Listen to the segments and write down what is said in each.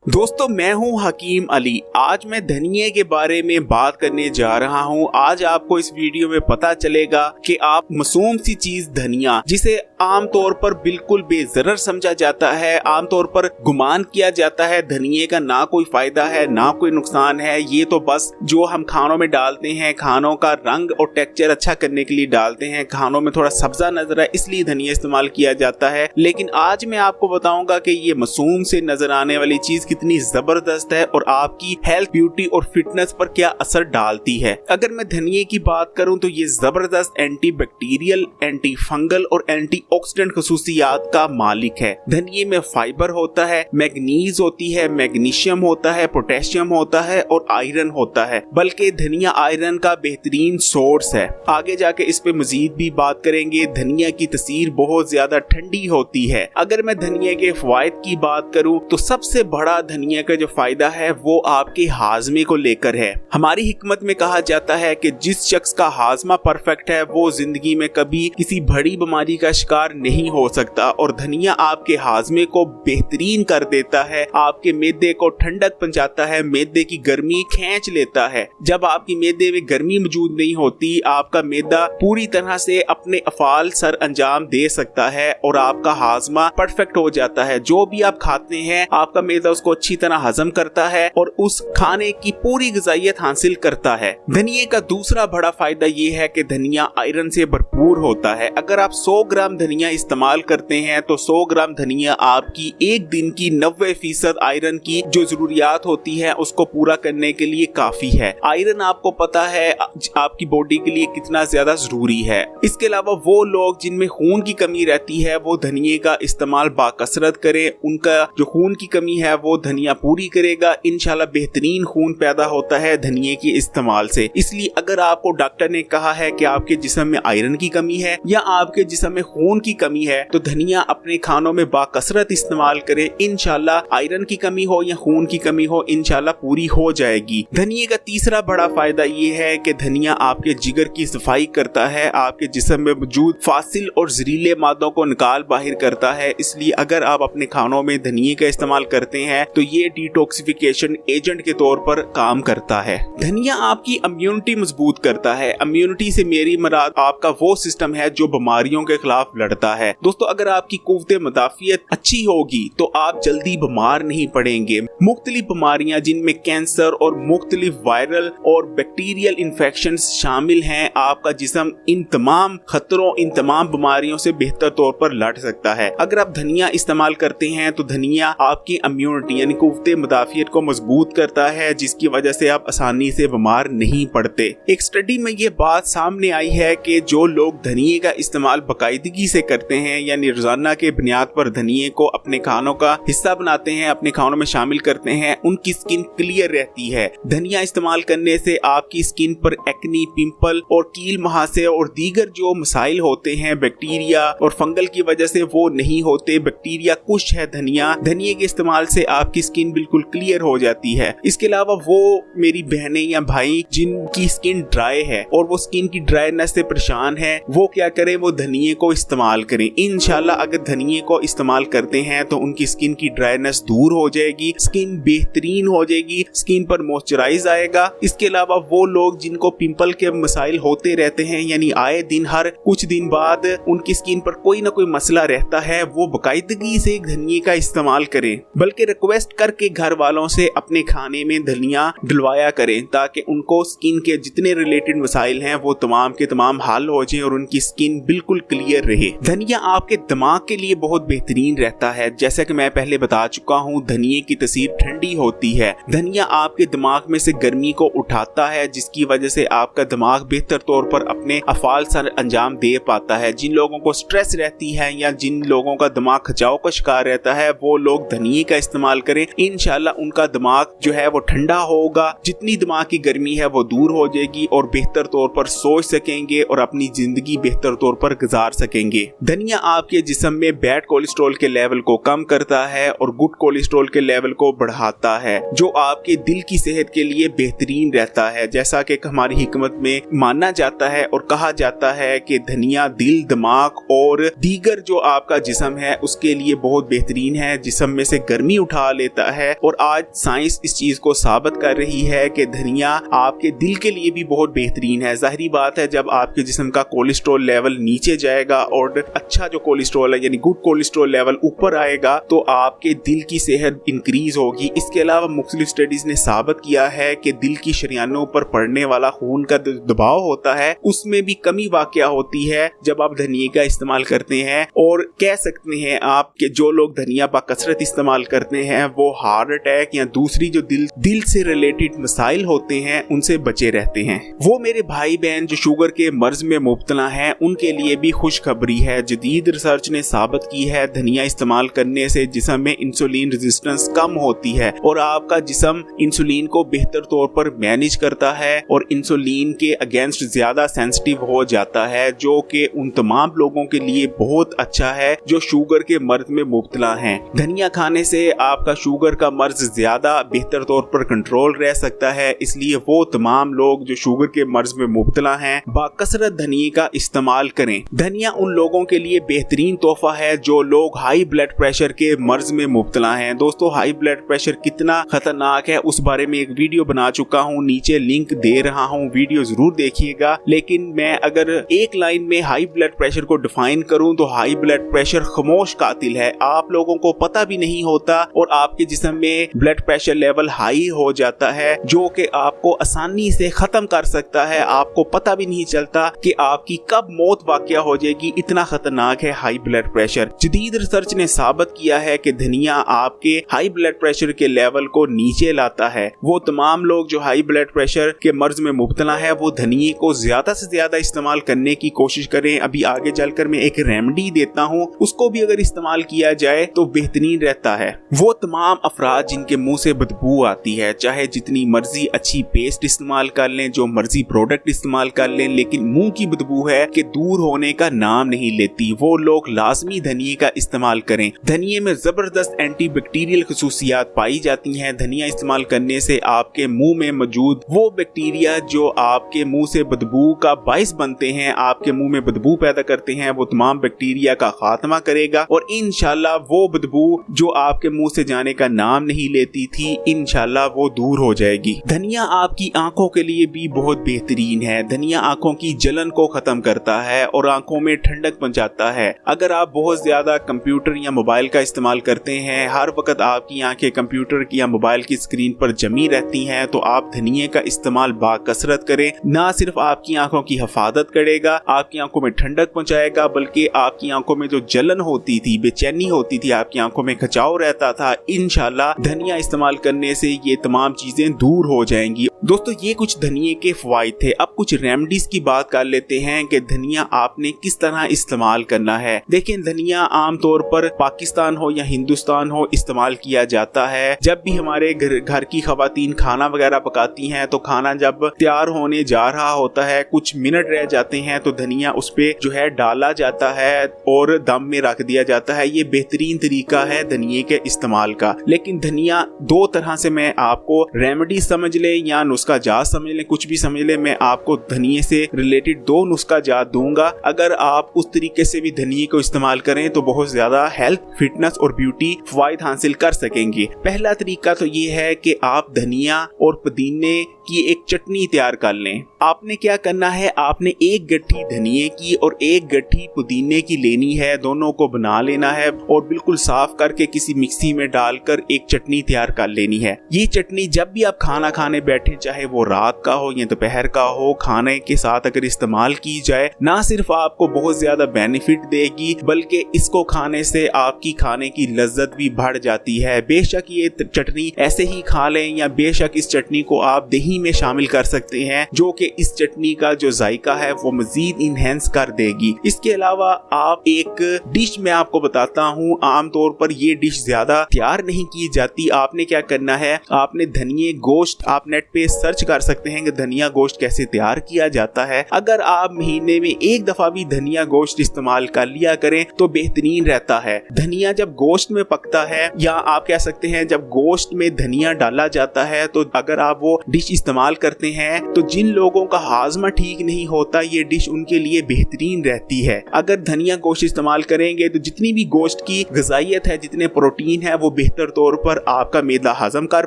दोस्तों मैं हूं हकीम अली। आज मैं धनिये के बारे में बात करने जा रहा हूं। आज आपको इस वीडियो में पता चलेगा कि आप मासूम सी चीज धनिया, जिसे आमतौर पर बिल्कुल बेज़रर समझा जाता है, आमतौर पर गुमान किया जाता है धनिये का ना कोई फायदा है ना कोई नुकसान है, ये तो बस जो हम खानों में डालते हैं, खानों का रंग और टेक्सचर अच्छा करने के लिए डालते हैं, खानों में थोड़ा सब्जा नजर है इसलिए धनिया इस्तेमाल किया जाता है। लेकिन आज मैं आपको बताऊंगा कि ये मासूम से नजर आने वाली चीज कितनी जबरदस्त है और आपकी हेल्थ, ब्यूटी और फिटनेस पर क्या असर डालती है। अगर मैं धनिये की बात करूं तो ये जबरदस्त एंटी बैक्टीरियल, एंटी फंगल और एंटीऑक्सीडेंट खसूसियात का मालिक है। धनिये में फाइबर होता है, मैग्नीज होती है, मैग्नीशियम होता है, पोटेशियम होता है और आयरन होता है। बल्कि धनिया आयरन का बेहतरीन सोर्स है। आगे जाके इस पे मजीद भी बात करेंगे। धनिया की तसीर बहुत ज्यादा ठंडी होती है। अगर मैं धनिया के फवायद की बात करूं तो सबसे बड़ा धनिया का जो फायदा है वो आपके हाजमे को लेकर है। हमारी हिकमत में कहा जाता है कि जिस शख्स का हाजमा परफेक्ट है वो जिंदगी में कभी किसी बड़ी बीमारी का शिकार नहीं हो सकता। और धनिया आपके हाजमे को बेहतरीन कर देता है, आपके मैदे को ठंडक पहुंचाता है, मैदे की गर्मी खींच लेता है। जब आपकी मैदे में गर्मी मौजूद नहीं होती, आपका मैदा पूरी तरह से अपने अफाल सर अंजाम दे सकता है और आपका हाजमा परफेक्ट हो जाता है। जो भी आप खाते हैं आपका मैदा उसको अच्छी तरह हजम करता है और उस खाने की पूरी ग़िज़ाइयत हासिल करता है। धनिये का दूसरा बड़ा फायदा ये है कि धनिया आयरन से भरपूर होता है। अगर आप 100 ग्राम धनिया इस्तेमाल करते हैं तो 100 ग्राम धनिया आपकी एक दिन की 90% आयरन की जो जरूरियात होती है उसको पूरा करने के लिए काफी है। आयरन आपको पता है आपकी बॉडी के लिए कितना ज्यादा जरूरी है। इसके अलावा वो लोग जिनमें खून की कमी रहती है वो धनिये का इस्तेमाल बाकसरत करें। उनका जो खून की कमी है वो धनिया पूरी करेगा। इंशाल्लाह बेहतरीन खून पैदा होता है धनिये के इस्तेमाल से। इसलिए अगर आपको डॉक्टर ने कहा है कि आपके जिस्म में आयरन की कमी है या आपके जिस्म में खून की कमी है तो धनिया अपने खानों में बाकसरत इस्तेमाल करें। इंशाल्लाह आयरन की कमी हो या खून की कमी हो इंशाल्लाह पूरी हो जाएगी। धनिये का तीसरा बड़ा फायदा ये है कि धनिया आपके जिगर की सफाई करता है, आपके जिस्म में मौजूद फासिल और जहरीले मादों को निकाल बाहर करता है। इसलिए अगर आप अपने खानों में धनिये का इस्तेमाल करते हैं तो ये डिटॉक्सिफिकेशन एजेंट के तौर पर काम करता है। धनिया आपकी इम्यूनिटी मजबूत करता है। इम्यूनिटी से मेरी मुराद आपका वो सिस्टम है जो बीमारियों के खिलाफ लड़ता है। दोस्तों अगर आपकी कुव्वत मुदाफियत अच्छी होगी तो आप जल्दी बीमार नहीं पड़ेंगे। मुख्तलिफ बीमारियां जिनमें कैंसर और मुख्तलिफ वायरल और बैक्टीरियल इन्फेक्शन शामिल हैं, आपका जिस्म इन तमाम खतरों, इन तमाम बीमारियों से बेहतर तौर पर लड़ सकता है। अगर आप धनिया इस्तेमाल करते हैं तो धनिया आपकी इम्यूनिटी यानी कुव्वत मुदाफियत को मजबूत करता है, जिसकी वजह से आप आसानी से बीमार नहीं पड़ते। एक स्टडी में ये बात सामने आई है कि जो लोग धनिये का इस्तेमाल बाकायदगी से करते हैं यानी रोजाना के बुनियाद पर धनिये को अपने खानों का हिस्सा बनाते हैं, अपने खानों में शामिल करते हैं, उनकी स्किन क्लियर रहती है। धनिया इस्तेमाल करने से आपकी स्किन पर एक्नी, पिंपल और कील मुहासे और दीगर जो मसाइल होते हैं बैक्टीरिया और फंगल की वजह से वो नहीं होते। बैक्टीरिया कुछ है धनिये के इस्तेमाल से आपकी स्किन बिल्कुल क्लियर हो जाती है। इसके अलावा वो मेरी बहनें या भाई जिनकी स्किन ड्राई है और वो स्किन की ड्राईनेस से परेशान है वो क्या करें, वो धनिये को इस्तेमाल करें। इंशाल्लाह अगर धनिये को इस्तेमाल करते हैं तो उनकी स्किन की ड्राईनेस दूर हो जाएगी, स्किन बेहतरीन हो जाएगी, स्किन पर मॉइस्चराइज आएगा। इसके अलावा वो लोग जिनको पिंपल के मसाइल होते रहते हैं यानी आए दिन हर कुछ दिन बाद उनकी स्किन पर कोई ना कोई मसला रहता है, वो बाकायदगी से धनिये का इस्तेमाल करें। बल्कि रिक्वेस्ट करके घर वालों से अपने खाने में धनिया डलवाया करें ताकि उनको स्किन के जितने रिलेटेड मसाइल हैं वो तमाम के तमाम हल हो जाएं और उनकी स्किन बिल्कुल क्लियर रहे। धनिया आपके दिमाग के लिए बहुत बेहतरीन रहता है। जैसा कि मैं पहले बता चुका हूँ, धनिये की तसीर ठंडी होती है। धनिया आपके दिमाग में से गर्मी को उठाता है जिसकी वजह से आपका दिमाग बेहतर तौर पर अपने अफाल सर अंजाम दे पाता है। जिन लोगों को स्ट्रेस रहती है या जिन लोगों का दिमाग खिंचाव का शिकार रहता है वो लोग धनिये का इस्तेमाल करें। इंशाल्लाह उनका दिमाग जो है वो ठंडा होगा, जितनी दिमाग की गर्मी है वो दूर हो जाएगी और बेहतर तौर पर सोच सकेंगे और अपनी जिंदगी बेहतर तौर पर गुजार सकेंगे। करेंगे। धनिया आपके जिस्म में बैड कोलेस्ट्रॉल के लेवल को कम करता है और गुड कोलेस्ट्रॉल के लेवल को बढ़ाता है, जो आपके दिल की सेहत के लिए बेहतरीन रहता है। जैसा कि हमारी हिकमत में माना जाता है और कहा जाता है कि धनिया दिल, दिमाग और दीगर जो आपका जिस्म है उसके लिए बहुत बेहतरीन है, जिस्म में से गर्मी उठा लेता है। और आज साइंस इस चीज को साबित कर रही है कि धनिया आपके दिल के लिए भी बहुत बेहतरीन है। जाहिर बात है, जब आपके जिस्म का कोलेस्ट्रॉल लेवल नीचे जाएगा और अच्छा जो कोलेस्ट्रॉल है यानी गुड कोलेस्ट्रॉल लेवल ऊपर आएगा तो आपके दिल की सेहत इंक्रीज होगी। इसके अलावा मुख्तलिफ स्टडीज ने साबित किया है कि दिल की शरियानों पर पड़ने वाला खून का दबाव होता है उसमें भी कमी वाक़या होती है जब आप धनिया का इस्तेमाल करते हैं। और कह सकते हैं आप कि जो लोग धनिया बाकसरत इस्तेमाल करते हैं वो हार्ट अटैक या दूसरी जो दिल से रिलेटेड मसाइल होते हैं उनसे बचे रहते हैं। वो मेरे भाई बहन जो शुगर के मर्ज में मुब्तला हैं उनके लिए भी खुशखबरी है। जदीद रिसर्च ने साबित की है धनिया इस्तेमाल करने से जिस्म में इंसुलिन रेजिस्टेंस कम होती है और आपका जिस्म इंसुलिन को बेहतर तौर पर मैनेज करता है और इंसुलिन के अगेंस्ट ज्यादा सेंसिटिव हो जाता है, जो कि उन तमाम लोगों के लिए बहुत अच्छा है जो शुगर के मर्ज में मुब्तला हैं। धनिया खाने से आपका शुगर का मर्ज ज्यादा बेहतर तौर पर कंट्रोल रह सकता है, इसलिए वो तमाम लोग जो शुगर के मर्ज में मुब्तला हैं बाकसरत धनिया का इस्तेमाल करें। धनिया उन लोगों के लिए बेहतरीन तोहफा है जो लोग हाई ब्लड प्रेशर के मर्ज में मुब्तला हैं। दोस्तों, हाई ब्लड प्रेशर कितना खतरनाक है उस बारे में एक वीडियो बना चुका हूँ, नीचे लिंक दे रहा हूँ, वीडियो जरूर देखिएगा। लेकिन मैं अगर एक लाइन में हाई ब्लड प्रेशर को डिफाइन करूँ तो हाई ब्लड प्रेशर खामोश कातिल है। आप लोगों को पता भी नहीं होता और आपके जिस्म में ब्लड प्रेशर लेवल हाई हो जाता है जो कि आपको आसानी से खत्म कर सकता है। आपको पता भी नहीं चलता कि आपकी कब मौत वाक़या हो जाएगी, इतना खतरनाक है हाई ब्लड प्रेशर। जदीद रिसर्च ने साबित किया है कि धनिया आपके हाई ब्लड प्रेशर के लेवल को नीचे लाता है। वो तमाम लोग जो हाई ब्लड प्रेशर के मर्ज में मुब्तला है वो धनिया को ज्यादा से ज्यादा इस्तेमाल करने की कोशिश करें। अभी आगे चलकर मैं एक रेमेडी देता हूँ, उसको भी अगर इस्तेमाल किया जाए तो बेहतरीन रहता है। वो तमाम अफराद जिनके मुंह से बदबू आती है, चाहे जितनी मर्जी अच्छी पेस्ट इस्तेमाल कर लें, जो मर्जी प्रोडक्ट इस्तेमाल कर लें, लेकिन मुंह की बदबू है कि दूर होने का नाम नहीं लेती, वो लोग लाजमी धनिया का इस्तेमाल करें। धनिया में जबरदस्त एंटी बैक्टीरियल खसूसियात पाई जाती हैं। धनिया इस्तेमाल करने से आपके मुंह में मौजूद वो बैक्टीरिया जो आपके मुंह से बदबू का बाइस बनते हैं, आपके मुंह में बदबू पैदा करते हैं, वो तमाम बैक्टीरिया का खात्मा करेगा और इंशाल्लाह वो बदबू जो आपके मुंह से जाने का नाम नहीं लेती थी इंशाल्लाह वो दूर हो जाएगी। धनिया आपकी आंखों के लिए भी बहुत बेहतरीन है। धनिया आंखों की जलन को खत्म करता है और आंखों में ठंडक पहुंचाता है। अगर आप बहुत ज्यादा कंप्यूटर या मोबाइल का इस्तेमाल करते हैं, हर वक्त आपकी आंखें कंप्यूटर की या मोबाइल की स्क्रीन पर जमी रहती हैं, तो आप धनिया का इस्तेमाल बाकसरत करें। ना सिर्फ आपकी आंखों की हिफाजत करेगा, आपकी आंखों में ठंडक पहुंचाएगा, बल्कि आपकी आंखों में जो जलन होती थी, बेचैनी होती थी, आपकी आंखों में खिंचाव रहता था, इंशाल्लाह धनिया इस्तेमाल करने से ये तमाम चीजें दूर हो जाएंगी। दोस्तों, ये कुछ धनिया के फवाइद थे। अब कुछ रेमेडीज की बात कर लेते हैं कि धनिया आपने किस तरह इस्तेमाल करना है। देखें, धनिया आमतौर पर पाकिस्तान हो या हिंदुस्तान हो इस्तेमाल किया जाता है। जब भी हमारे घर की खवातीन खाना वगैरह पकाती हैं तो खाना जब तैयार होने जा रहा होता है, कुछ मिनट रह जाते हैं तो धनिया उस पे जो है डाला जाता है और दम में रख दिया जाता है। ये बेहतरीन तरीका है धनिया के इस्तेमाल का। लेकिन धनिया दो तरह से, मैं आपको रेमेडी समझ ले या नुस्खा जात समझ ले, कुछ भी समझ ले, मैं आपको धनिया से रिलेटेड दो नुस्खा जात दूंगा। अगर आप उस तरीके से भी धनिया को इस्तेमाल करें तो बहुत ज्यादा हेल्थ, फिटनेस और ब्यूटी फायदा हासिल कर सकेंगे। पहला तरीका तो ये है कि आप धनिया और पुदीने की एक चटनी तैयार कर लें। आपने क्या करना है, आपने एक गट्ठी धनिया की और एक गट्ठी पुदीने की लेनी है, दोनों को बना लेना है और बिल्कुल साफ करके किसी मिक्सी में डालकर एक चटनी तैयार कर लेनी है। ये चटनी जब भी आप खाना खाने बैठे, चाहे वो रात का हो या दोपहर का हो, खाने के साथ अगर इस्तेमाल की जाए, ना सिर्फ आपको बहुत ज्यादा बेनिफिट देगी बल्कि इसको खाने से आपकी खाने की लज्जत भी बढ़ जाती है। बेशक ये चटनी ऐसे ही खा लें या बेशक इस चटनी को आप दही चटनी में शामिल कर सकते हैं, जो कि इस चटनी का जो जायका है वो मजीद इनहेंस कर देगी। इसके अलावा आप एक डिश मैं आपको बताता हूँ, आमतौर पर ये डिश ज्यादा तैयार नहीं की जाती। आपने क्या करना है, आपने धनिया गोश्त, आप नेट पे सर्च कर सकते हैं कि धनिया गोश्त कैसे तैयार किया जाता है। अगर आप महीने में एक दफा भी धनिया गोश्त इस्तेमाल कर लिया करें तो बेहतरीन रहता है। धनिया जब गोश्त में पकता है, या आप कह सकते हैं जब गोश्त में धनिया डाला जाता है, तो अगर आप वो डिश इस्तेमाल करते हैं तो जिन लोगों का हाजमा ठीक नहीं होता, ये डिश उनके लिए बेहतरीन रहती है। अगर धनिया गोश्त इस्तेमाल करेंगे तो जितनी भी गोश्त की ग़िज़ाइयत है, जितने प्रोटीन है, वो बेहतर तौर पर आपका मैदा हजम कर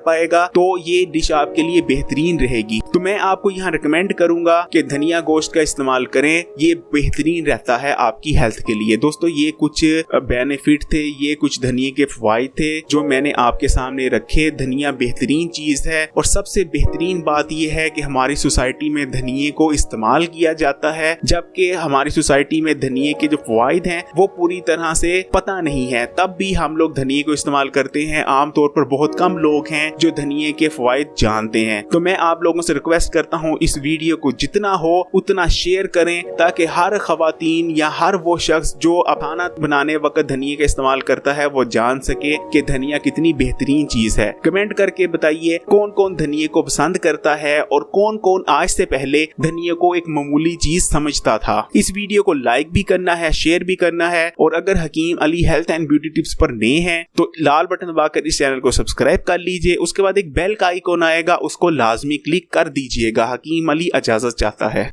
पाएगा, तो ये डिश आपके लिए बेहतरीन रहेगी। तो मैं आपको यहाँ रिकमेंड करूंगा कि धनिया गोश्त का इस्तेमाल करें, ये बेहतरीन रहता है आपकी हेल्थ के लिए। दोस्तों, ये कुछ बेनिफिट थे, ये कुछ धनिया के फवाइद थे जो मैंने आपके सामने रखे। धनिया बेहतरीन चीज है, और सबसे बेहतरीन बात यह है कि हमारी सोसाइटी में धनिया को इस्तेमाल किया जाता है, जबकि हमारी सोसाइटी में धनिया के जो फवाइद हैं वो पूरी तरह से पता नहीं है। तब भी हम लोग धनिया को इस्तेमाल करते हैं। आमतौर पर बहुत कम लोग हैं जो धनिया के फवाइद जानते हैं। तो मैं आप लोगों से रिक्वेस्ट करता हूँ, इस वीडियो को जितना हो उतना शेयर करें, ताकि हर खवातीन या हर वो शख्स जो खाना बनाने वक्त धनिया का इस्तेमाल करता है वो जान सके कि धनिया कितनी बेहतरीन चीज है। कमेंट करके बताइए कौन कौन धनिया को पसंद करता है और कौन कौन आज से पहले धनिया को एक मामूली चीज समझता था। इस वीडियो को लाइक भी करना है, शेयर भी करना है, और अगर Hakim Ali health and beauty tips पर नए हैं तो लाल बटन दबाकर इस चैनल को सब्सक्राइब कर लीजिए। उसके बाद एक बेल का आइकॉन आएगा, उसको लाजमी क्लिक कर दीजिएगा। हकीम अली इजाजत चाहता है।